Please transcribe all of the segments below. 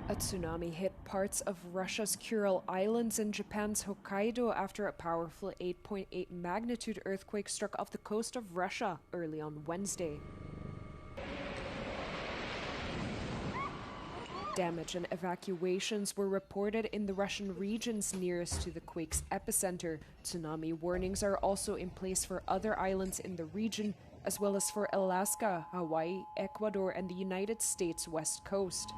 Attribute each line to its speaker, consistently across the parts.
Speaker 1: A tsunami hit parts of Russia's Kuril Islands and Japan's Hokkaido after a powerful 8.8 magnitude earthquake struck off the coast of Russia early on Wednesday. Damage and evacuations were reported in the Russian regions nearest to the quake's epicenter. Tsunami warnings are also in place for other islands in the region, as well as for Alaska, Hawaii, Ecuador, and the United States West Coast.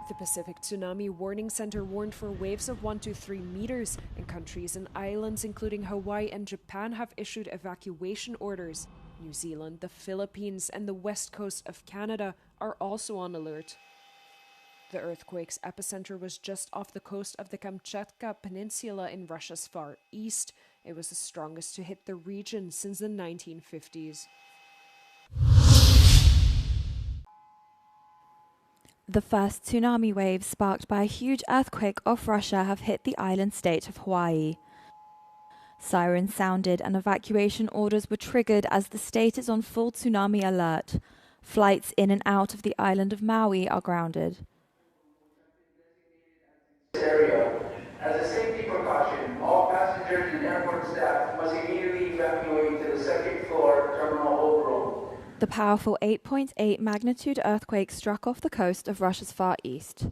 Speaker 1: The Pacific Tsunami Warning Center warned for waves of 1 to 3 meters, and countries and islands including Hawaii and Japan have issued evacuation orders. New Zealand, the Philippines, and the west coast of Canada are also on alert. The earthquake's epicenter was just off the coast of the Kamchatka Peninsula in Russia's far east. It was the strongest to hit the region since the 1950s.
Speaker 2: The first tsunami waves sparked by a huge earthquake off Russia have hit the island state of Hawaii. Sirens sounded and evacuation orders were triggered as the state is on full tsunami alert. Flights in and out of the island of Maui are grounded.
Speaker 3: As a safety precaution, all passengers and airport staff must immediately evacuate to the second floor terminal hold room.
Speaker 2: The powerful 8.8 magnitude earthquake struck off the coast of Russia's far east.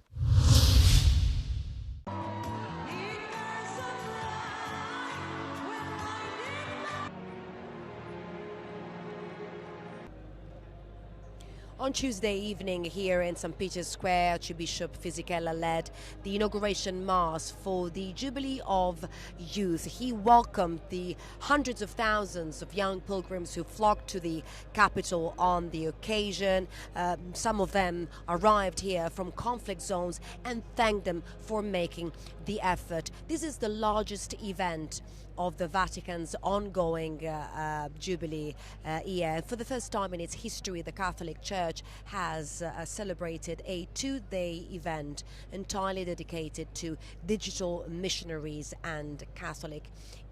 Speaker 4: On Tuesday evening here in St. Peter's Square, Archbishop Fisichella led the inauguration mass for the Jubilee of Youth. He welcomed the hundreds of thousands of young pilgrims who flocked to the capital on the occasion. Some of them arrived here from conflict zones and thanked them for making the effort. This is the largest event of the Vatican's ongoing Jubilee year. For the first time in its history, the Catholic Church has celebrated a 2-day event entirely dedicated to digital missionaries and Catholic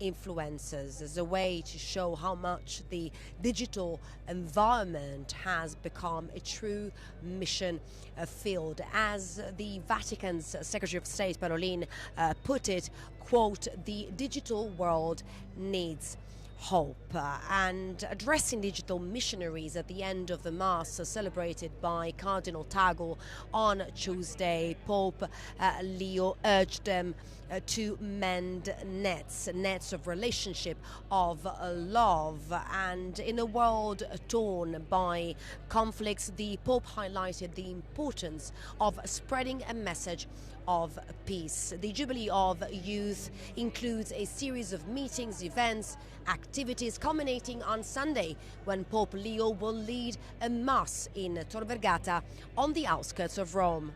Speaker 4: influencers as a way to show how much the digital environment has become a true mission field. As the Vatican's Secretary of State, Parolin, put it, quote, "The digital world needs hope." And addressing digital missionaries at the end of the Mass celebrated by Cardinal Tagle on Tuesday, Pope Leo urged them to mend nets of relationship, of love. And in a world torn by conflicts, the Pope highlighted the importance of spreading a message of peace. The Jubilee of Youth includes a series of meetings, events, activities culminating on Sunday when Pope Leo will lead a mass in Tor Vergata on the outskirts of Rome.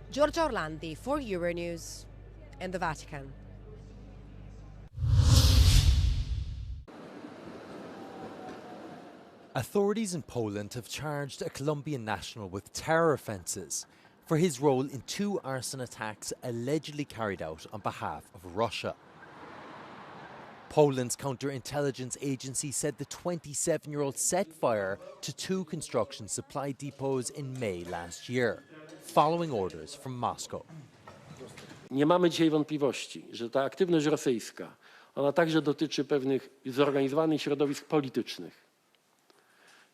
Speaker 4: Giorgia Orlandi for Euronews in the Vatican.
Speaker 5: Authorities in Poland have charged a Colombian national with terror offences for his role in 2 arson attacks allegedly carried out on behalf of Russia. Poland's counterintelligence agency said the 27-year-old set fire to 2 construction supply depots in May last year, following orders from Moscow.
Speaker 6: Nie mamy dzisiaj wątpliwości, że ta aktywność rosyjska, ona także dotyczy pewnych zorganizowanych środowisk politycznych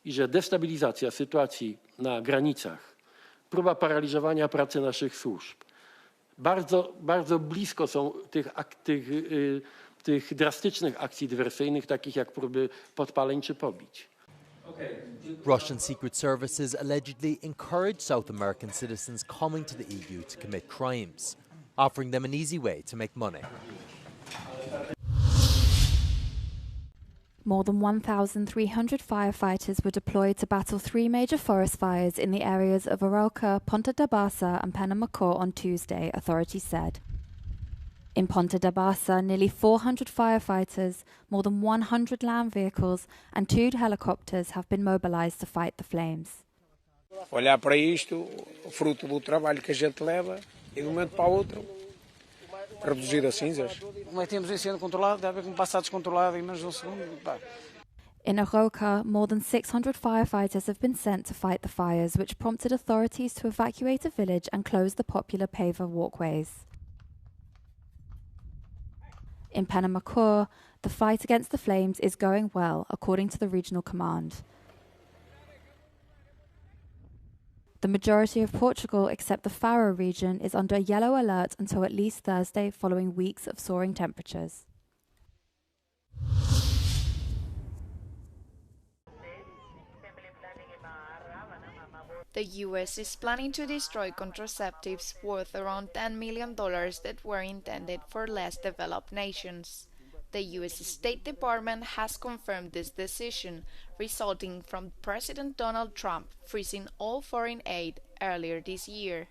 Speaker 6: i że destabilizacja sytuacji na granicach, próba paraliżowania pracy naszych służb bardzo blisko są tych drastycznych akcji dywersyjnych, takich jak próby podpaleń czy pobić.
Speaker 5: Russian secret services allegedly encouraged South American citizens coming to the EU to commit crimes, offering them an easy way to make money.
Speaker 2: More than 1,300 firefighters were deployed to battle 3 major forest fires in the areas of Arauca, Ponta da Barca and Penamacor on Tuesday, authorities said. In Ponta da Barca, nearly 400 firefighters, more than 100 land vehicles and 2 helicopters have been mobilised to fight the flames.
Speaker 7: Olhar para isto, fruto do trabalho que a gente leva e de um momento para o outro, reduzir as cinzas. Como é que temos incêndio controlado, deve haver como passar descontrolado em menos de um segundo. Pá.
Speaker 2: In Aroca, more than 600 firefighters have been sent to fight the fires, which prompted authorities to evacuate a village and close the popular paver walkways. In Penamacor, the fight against the flames is going well, according to the regional command. The majority of Portugal, except the Faro region, is under yellow alert until at least Thursday, following weeks of soaring temperatures.
Speaker 8: The U.S. is planning to destroy contraceptives worth around $10 million that were intended for less developed nations. The U.S. State Department has confirmed this decision, resulting from President Donald Trump freezing all foreign aid earlier this year.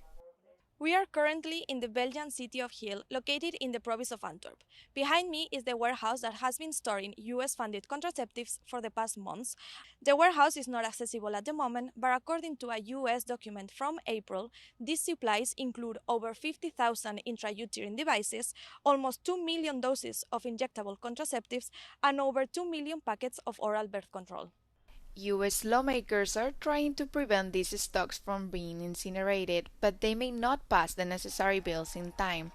Speaker 9: We are currently in the Belgian city of Hill, located in the province of Antwerp. Behind me is the warehouse that has been storing US-funded contraceptives for the past months. The warehouse is not accessible at the moment, but according to a US document from April, these supplies include over 50,000 intrauterine devices, almost 2 million doses of injectable contraceptives, and over 2 million packets of oral birth control.
Speaker 8: U.S. lawmakers are trying to prevent these stocks from being incinerated, but they may not pass the necessary bills in time.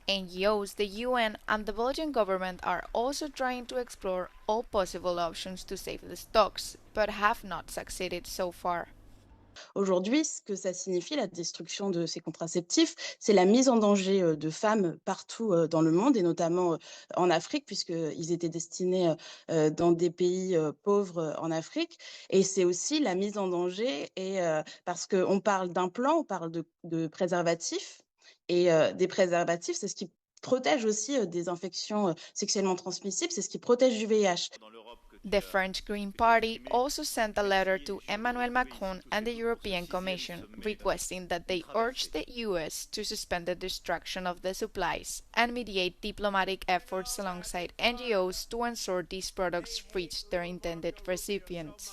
Speaker 8: NGOs, the UN, and the Belgian government are also trying to explore all possible options to save the stocks, but have not succeeded so far.
Speaker 10: Aujourd'hui, ce que ça signifie, la destruction de ces contraceptifs, c'est la mise en danger de femmes partout dans le monde, et notamment en Afrique, puisqu'ils étaient destinés dans des pays pauvres en Afrique. Et c'est aussi la mise en danger, parce qu'on parle d'implants, on parle de préservatifs, et des préservatifs, c'est ce qui protège aussi des infections sexuellement transmissibles, c'est ce qui protège du VIH.
Speaker 8: The French Green Party also sent a letter to Emmanuel Macron and the European Commission, requesting that they urge the US to suspend the destruction of the supplies and mediate diplomatic efforts alongside NGOs to ensure these products reach their intended recipients.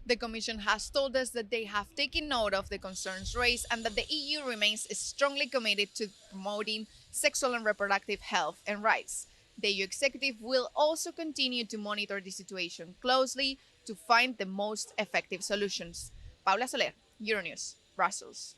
Speaker 11: The Commission has told us that they have taken note of the concerns raised and that the EU remains strongly committed to promoting sexual and reproductive health and rights. The EU executive will also continue to monitor the situation closely to find the most effective solutions. Paula Soler, Euronews, Brussels.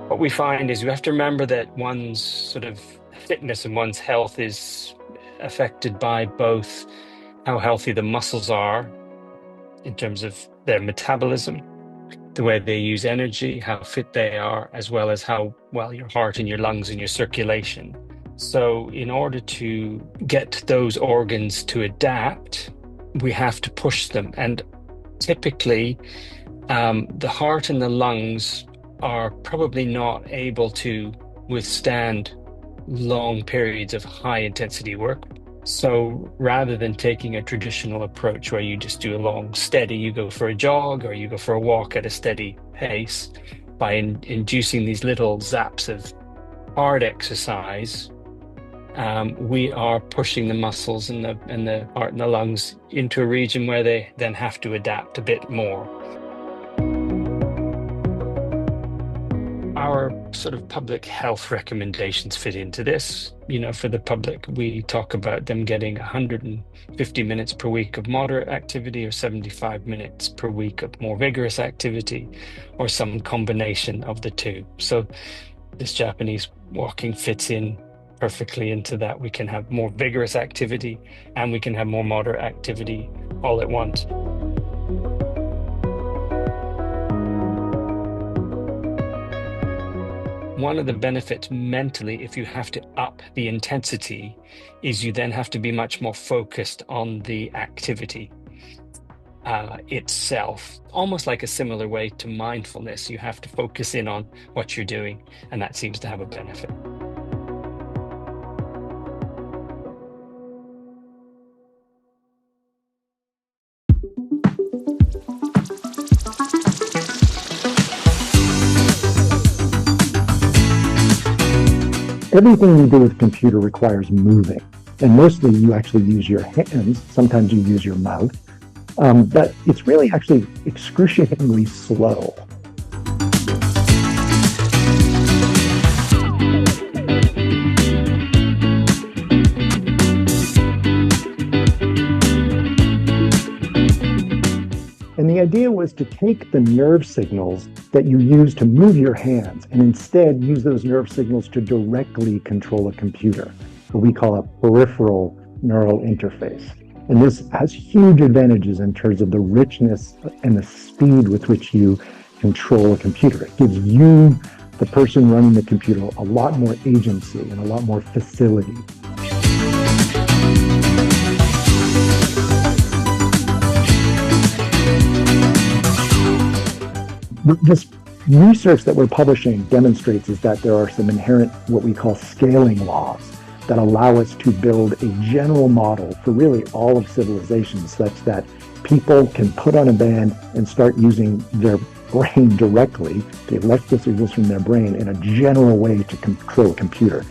Speaker 12: What we find is we have to remember that one's sort of fitness and one's health is affected by both how healthy the muscles are in terms of their metabolism, the way they use energy, how fit they are, as well as how well your heart and your lungs and your circulation. So in order to get those organs to adapt, we have to push them. And typically, the heart and the lungs are probably not able to withstand long periods of high intensity work. So rather than taking a traditional approach where you just do a long steady, you go for a jog or you go for a walk at a steady pace, by inducing these little zaps of hard exercise, we are pushing the muscles and the heart and the lungs into a region where they then have to adapt a bit more. Our sort of public health recommendations fit into this. You know, for the public, we talk about them getting 150 minutes per week of moderate activity or 75 minutes per week of more vigorous activity, or some combination of the two. So this Japanese walking fits in perfectly into that. We can have more vigorous activity and we can have more moderate activity all at once. One of the benefits mentally, if you have to up the intensity, is you then have to be much more focused on the activity itself. Almost like a similar way to mindfulness. You have to focus in on what you're doing, and that seems to have a benefit.
Speaker 13: everything you do with a computer requires moving. And mostly you actually use your hands. Sometimes you use your mouth. But it's really actually excruciatingly slow. And the idea was to take the nerve signals that you use to move your hands and instead use those nerve signals to directly control a computer, what we call a peripheral neural interface. And this has huge advantages in terms of the richness and the speed with which you control a computer. It gives you, the person running the computer, a lot more agency and a lot more facility. This research that we're publishing demonstrates is that there are some inherent, what we call scaling laws, that allow us to build a general model for really all of civilization, such that people can put on a band and start using their brain directly, the electrical signals from their brain, in a general way to control a computer.